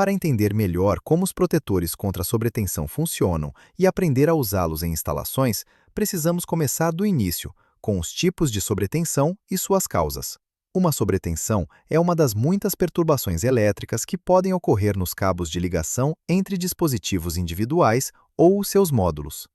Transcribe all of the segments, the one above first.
Para entender melhor como os protetores contra a sobretensão funcionam e aprender a usá-los em instalações, precisamos começar do início, com os tipos de sobretensão e suas causas. Uma sobretensão é uma das muitas perturbações elétricas que podem ocorrer nos cabos de ligação entre dispositivos individuais ou os seus módulos.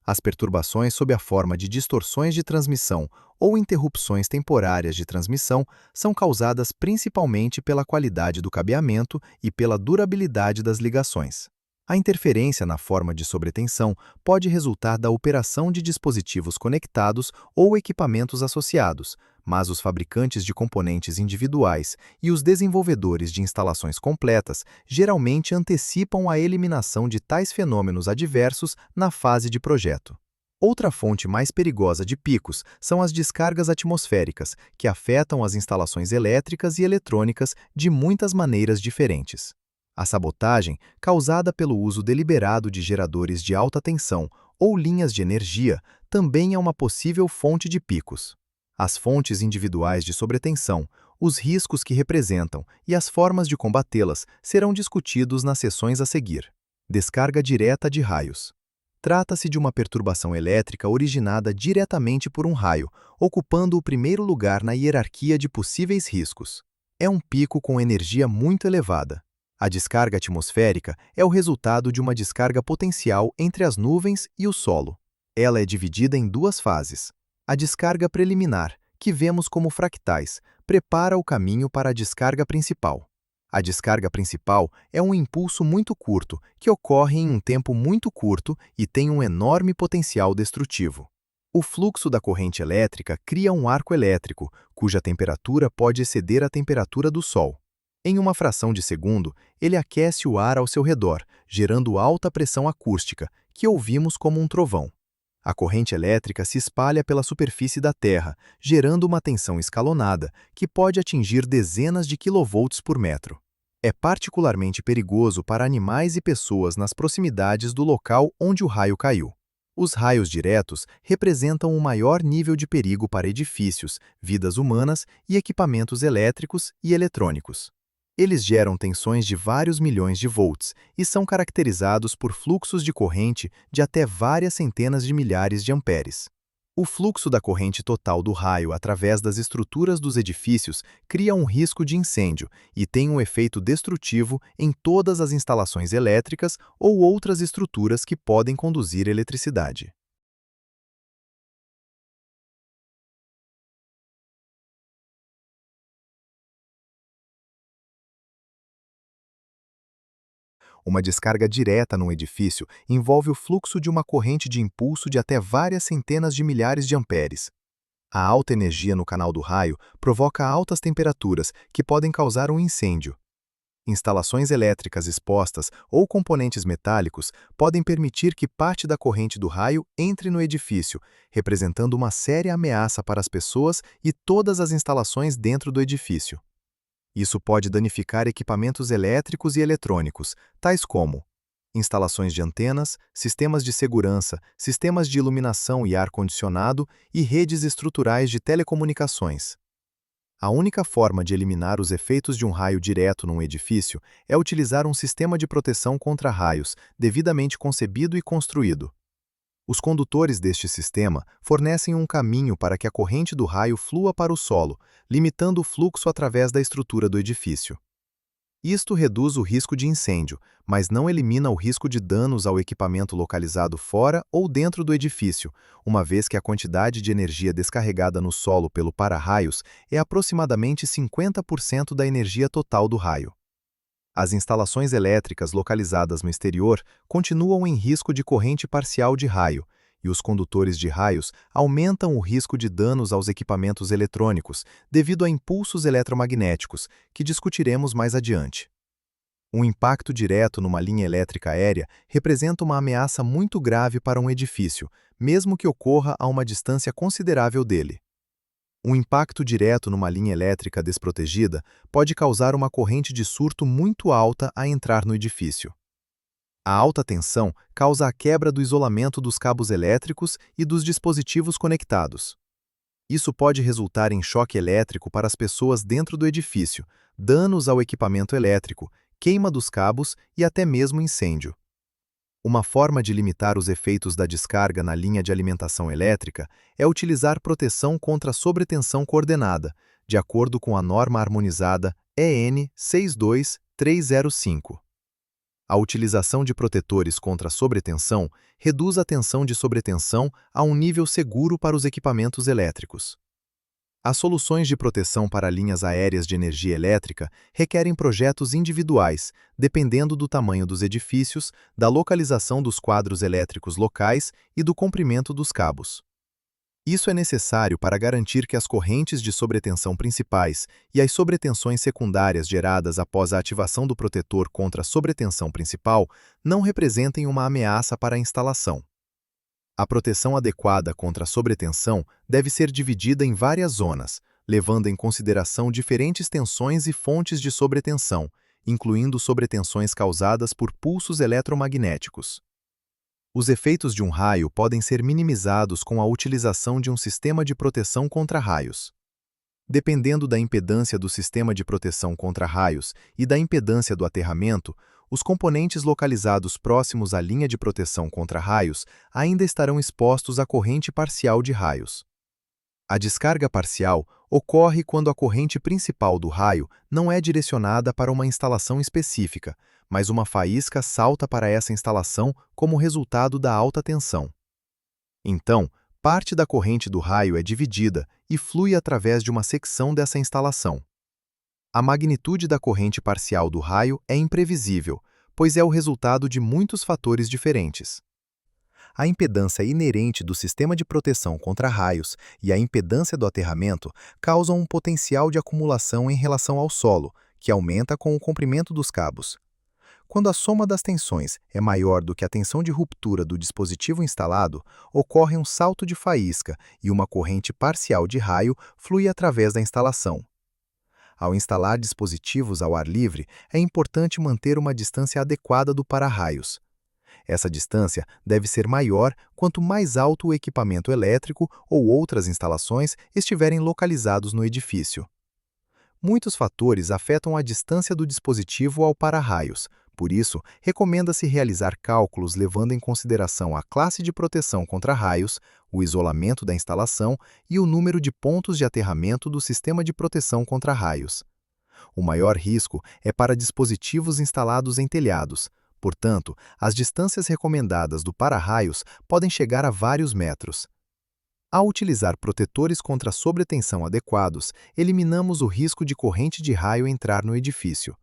As perturbações sob a forma de distorções de transmissão ou interrupções temporárias de transmissão são causadas principalmente pela qualidade do cabeamento e pela durabilidade das ligações. A interferência na forma de sobretensão pode resultar da operação de dispositivos conectados ou equipamentos associados, mas os fabricantes de componentes individuais e os desenvolvedores de instalações completas geralmente antecipam a eliminação de tais fenômenos adversos na fase de projeto. Outra fonte mais perigosa de picos são as descargas atmosféricas, que afetam as instalações elétricas e eletrônicas de muitas maneiras diferentes. A sabotagem, causada pelo uso deliberado de geradores de alta tensão ou linhas de energia, também é uma possível fonte de picos. As fontes individuais de sobretensão, os riscos que representam e as formas de combatê-las serão discutidos nas sessões a seguir. Descarga direta de raios. Trata-se de uma perturbação elétrica originada diretamente por um raio, ocupando o primeiro lugar na hierarquia de possíveis riscos. É um pico com energia muito elevada. A descarga atmosférica é o resultado de uma descarga potencial entre as nuvens e o solo. Ela é dividida em duas fases. A descarga preliminar, que vemos como fractais, prepara o caminho para a descarga principal. A descarga principal é um impulso muito curto, que ocorre em um tempo muito curto e tem um enorme potencial destrutivo. O fluxo da corrente elétrica cria um arco elétrico, cuja temperatura pode exceder a temperatura do Sol. Em uma fração de segundo, ele aquece o ar ao seu redor, gerando alta pressão acústica, que ouvimos como um trovão. A corrente elétrica se espalha pela superfície da Terra, gerando uma tensão escalonada, que pode atingir dezenas de quilovolts por metro. É particularmente perigoso para animais e pessoas nas proximidades do local onde o raio caiu. Os raios diretos representam o maior nível de perigo para edifícios, vidas humanas e equipamentos elétricos e eletrônicos. Eles geram tensões de vários milhões de volts e são caracterizados por fluxos de corrente de até várias centenas de milhares de amperes. O fluxo da corrente total do raio através das estruturas dos edifícios cria um risco de incêndio e tem um efeito destrutivo em todas as instalações elétricas ou outras estruturas que podem conduzir eletricidade. Uma descarga direta num edifício envolve o fluxo de uma corrente de impulso de até várias centenas de milhares de amperes. A alta energia no canal do raio provoca altas temperaturas que podem causar um incêndio. Instalações elétricas expostas ou componentes metálicos podem permitir que parte da corrente do raio entre no edifício, representando uma séria ameaça para as pessoas e todas as instalações dentro do edifício. Isso pode danificar equipamentos elétricos e eletrônicos, tais como instalações de antenas, sistemas de segurança, sistemas de iluminação e ar-condicionado e redes estruturais de telecomunicações. A única forma de eliminar os efeitos de um raio direto num edifício é utilizar um sistema de proteção contra raios, devidamente concebido e construído. Os condutores deste sistema fornecem um caminho para que a corrente do raio flua para o solo, limitando o fluxo através da estrutura do edifício. Isto reduz o risco de incêndio, mas não elimina o risco de danos ao equipamento localizado fora ou dentro do edifício, uma vez que a quantidade de energia descarregada no solo pelo para-raios é aproximadamente 50% da energia total do raio. As instalações elétricas localizadas no exterior continuam em risco de corrente parcial de raio, e os condutores de raios aumentam o risco de danos aos equipamentos eletrônicos devido a impulsos eletromagnéticos, que discutiremos mais adiante. Um impacto direto numa linha elétrica aérea representa uma ameaça muito grave para um edifício, mesmo que ocorra a uma distância considerável dele. Um impacto direto numa linha elétrica desprotegida pode causar uma corrente de surto muito alta a entrar no edifício. A alta tensão causa a quebra do isolamento dos cabos elétricos e dos dispositivos conectados. Isso pode resultar em choque elétrico para as pessoas dentro do edifício, danos ao equipamento elétrico, queima dos cabos e até mesmo incêndio. Uma forma de limitar os efeitos da descarga na linha de alimentação elétrica é utilizar proteção contra sobretensão coordenada, de acordo com a norma harmonizada EN 62305. A utilização de protetores contra sobretensão reduz a tensão de sobretensão a um nível seguro para os equipamentos elétricos. As soluções de proteção para linhas aéreas de energia elétrica requerem projetos individuais, dependendo do tamanho dos edifícios, da localização dos quadros elétricos locais e do comprimento dos cabos. Isso é necessário para garantir que as correntes de sobretensão principais e as sobretensões secundárias geradas após a ativação do protetor contra a sobretensão principal não representem uma ameaça para a instalação. A proteção adequada contra a sobretensão deve ser dividida em várias zonas, levando em consideração diferentes tensões e fontes de sobretensão, incluindo sobretensões causadas por pulsos eletromagnéticos. Os efeitos de um raio podem ser minimizados com a utilização de um sistema de proteção contra raios. Dependendo da impedância do sistema de proteção contra raios e da impedância do aterramento, os componentes localizados próximos à linha de proteção contra raios ainda estarão expostos à corrente parcial de raios. A descarga parcial ocorre quando a corrente principal do raio não é direcionada para uma instalação específica, mas uma faísca salta para essa instalação como resultado da alta tensão. Então, parte da corrente do raio é dividida e flui através de uma secção dessa instalação. A magnitude da corrente parcial do raio é imprevisível, pois é o resultado de muitos fatores diferentes. A impedância inerente do sistema de proteção contra raios e a impedância do aterramento causam um potencial de acumulação em relação ao solo, que aumenta com o comprimento dos cabos. Quando a soma das tensões é maior do que a tensão de ruptura do dispositivo instalado, ocorre um salto de faísca e uma corrente parcial de raio flui através da instalação. Ao instalar dispositivos ao ar livre, é importante manter uma distância adequada do para-raios. Essa distância deve ser maior quanto mais alto o equipamento elétrico ou outras instalações estiverem localizados no edifício. Muitos fatores afetam a distância do dispositivo ao para-raios, por isso, recomenda-se realizar cálculos levando em consideração a classe de proteção contra raios, o isolamento da instalação e o número de pontos de aterramento do sistema de proteção contra raios. O maior risco é para dispositivos instalados em telhados, portanto, as distâncias recomendadas do para-raios podem chegar a vários metros. Ao utilizar protetores contra sobretensão adequados, eliminamos o risco de corrente de raio entrar no edifício.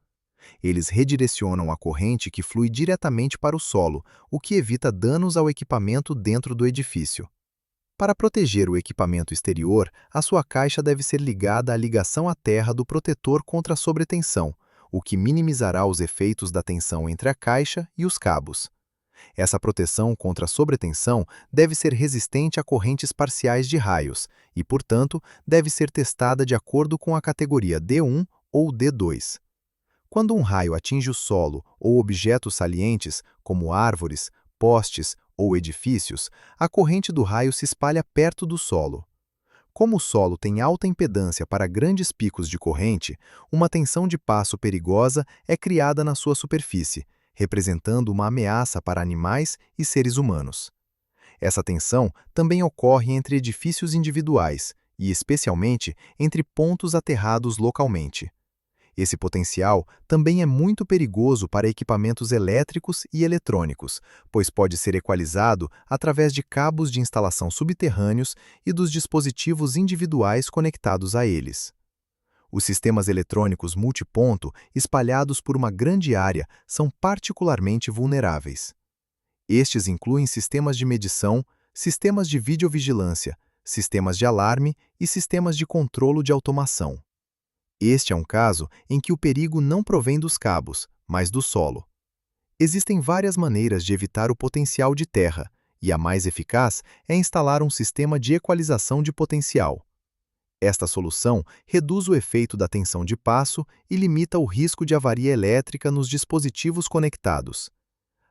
Eles redirecionam a corrente que flui diretamente para o solo, o que evita danos ao equipamento dentro do edifício. Para proteger o equipamento exterior, a sua caixa deve ser ligada à ligação à terra do protetor contra a sobretensão, o que minimizará os efeitos da tensão entre a caixa e os cabos. Essa proteção contra a sobretensão deve ser resistente a correntes parciais de raios e, portanto, deve ser testada de acordo com a categoria D1 ou D2. Quando um raio atinge o solo ou objetos salientes, como árvores, postes ou edifícios, a corrente do raio se espalha perto do solo. Como o solo tem alta impedância para grandes picos de corrente, uma tensão de passo perigosa é criada na sua superfície, representando uma ameaça para animais e seres humanos. Essa tensão também ocorre entre edifícios individuais e, especialmente, entre pontos aterrados localmente. Esse potencial também é muito perigoso para equipamentos elétricos e eletrônicos, pois pode ser equalizado através de cabos de instalação subterrâneos e dos dispositivos individuais conectados a eles. Os sistemas eletrônicos multiponto, espalhados por uma grande área, são particularmente vulneráveis. Estes incluem sistemas de medição, sistemas de videovigilância, sistemas de alarme e sistemas de controlo de automação. Este é um caso em que o perigo não provém dos cabos, mas do solo. Existem várias maneiras de evitar o potencial de terra, e a mais eficaz é instalar um sistema de equalização de potencial. Esta solução reduz o efeito da tensão de passo e limita o risco de avaria elétrica nos dispositivos conectados.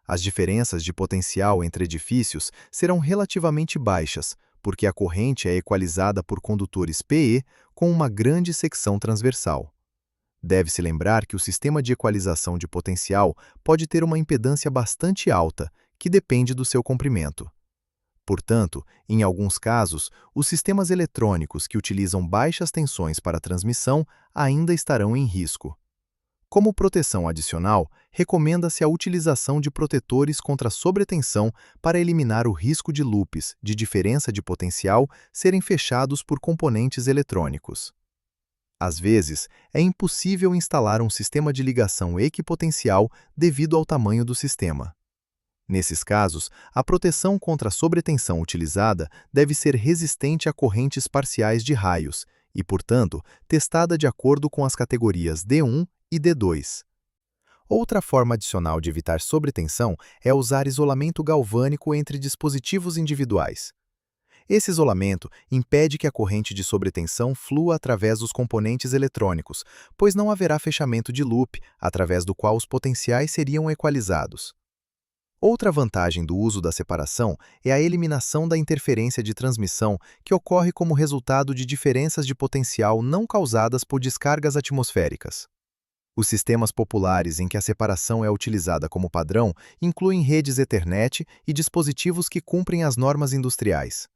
As diferenças de potencial entre edifícios serão relativamente baixas, porque a corrente é equalizada por condutores PE com uma grande secção transversal. Deve-se lembrar que o sistema de equalização de potencial pode ter uma impedância bastante alta, que depende do seu comprimento. Portanto, em alguns casos, os sistemas eletrônicos que utilizam baixas tensões para transmissão ainda estarão em risco. Como proteção adicional, recomenda-se a utilização de protetores contra sobretensão para eliminar o risco de loops de diferença de potencial serem fechados por componentes eletrônicos. Às vezes, é impossível instalar um sistema de ligação equipotencial devido ao tamanho do sistema. Nesses casos, a proteção contra a sobretensão utilizada deve ser resistente a correntes parciais de raios e, portanto, testada de acordo com as categorias D1 e D2. Outra forma adicional de evitar sobretensão é usar isolamento galvânico entre dispositivos individuais. Esse isolamento impede que a corrente de sobretensão flua através dos componentes eletrônicos, pois não haverá fechamento de loop, através do qual os potenciais seriam equalizados. Outra vantagem do uso da separação é a eliminação da interferência de transmissão que ocorre como resultado de diferenças de potencial não causadas por descargas atmosféricas. Os sistemas populares em que a separação é utilizada como padrão incluem redes Ethernet e dispositivos que cumprem as normas industriais.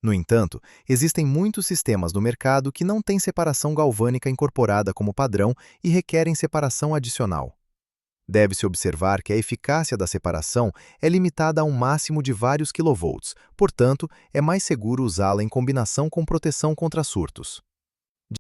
No entanto, existem muitos sistemas no mercado que não têm separação galvânica incorporada como padrão e requerem separação adicional. Deve-se observar que a eficácia da separação é limitada a um máximo de vários kV, portanto, é mais seguro usá-la em combinação com proteção contra surtos.